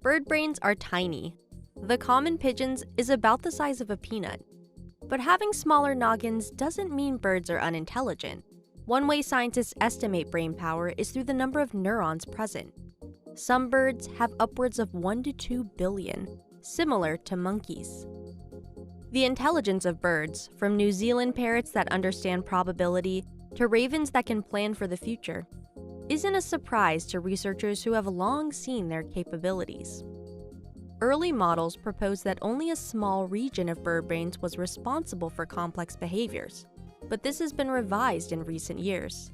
Bird brains are tiny. The common pigeon's is about the size of a peanut. But having smaller noggins doesn't mean birds are unintelligent. One way scientists estimate brain power is through the number of neurons present. Some birds have upwards of 1 to 2 billion, similar to monkeys. The intelligence of birds, from New Zealand parrots that understand probability to ravens that can plan for the future, isn't a surprise to researchers who have long seen their capabilities. Early models proposed that only a small region of bird brains was responsible for complex behaviors, but this has been revised in recent years.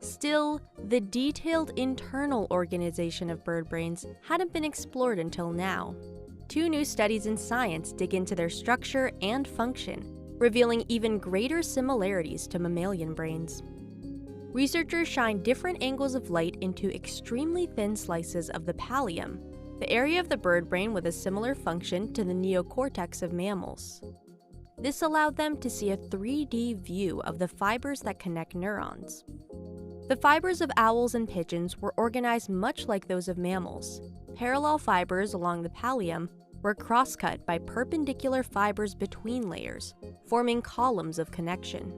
Still, the detailed internal organization of bird brains hadn't been explored until now. 2 new studies in Science dig into their structure and function, revealing even greater similarities to mammalian brains. Researchers shine different angles of light into extremely thin slices of the pallium, the area of the bird brain with a similar function to the neocortex of mammals. This allowed them to see a 3D view of the fibers that connect neurons. The fibers of owls and pigeons were organized much like those of mammals. Parallel fibers along the pallium were crosscut by perpendicular fibers between layers, forming columns of connection.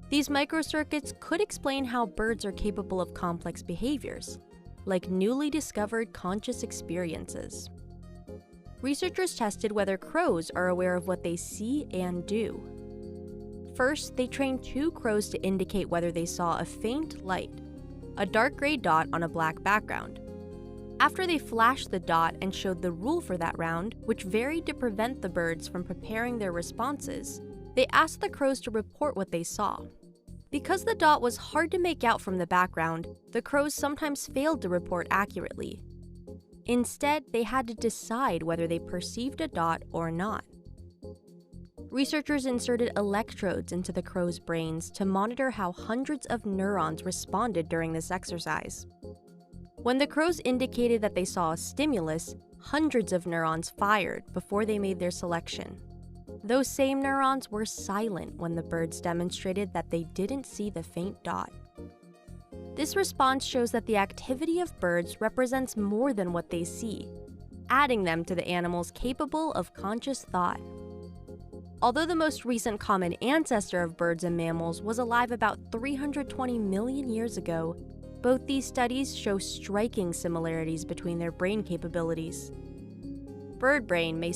These microcircuits could explain how birds are capable of complex behaviors, like newly discovered conscious experiences. Researchers tested whether crows are aware of what they see and do. First, they trained 2 crows to indicate whether they saw a faint light, a dark gray dot on a black background. After they flashed the dot and showed the rule for that round, which varied to prevent the birds from preparing their responses, they asked the crows to report what they saw. Because the dot was hard to make out from the background, the crows sometimes failed to report accurately. Instead, they had to decide whether they perceived a dot or not. Researchers inserted electrodes into the crows' brains to monitor how hundreds of neurons responded during this exercise. When the crows indicated that they saw a stimulus, hundreds of neurons fired before they made their selection. Those same neurons were silent when the birds demonstrated that they didn't see the faint dot. This response shows that the activity of birds represents more than what they see, adding them to the animals capable of conscious thought. Although the most recent common ancestor of birds and mammals was alive about 320 million years ago, both these studies show striking similarities between their brain capabilities. Bird brain may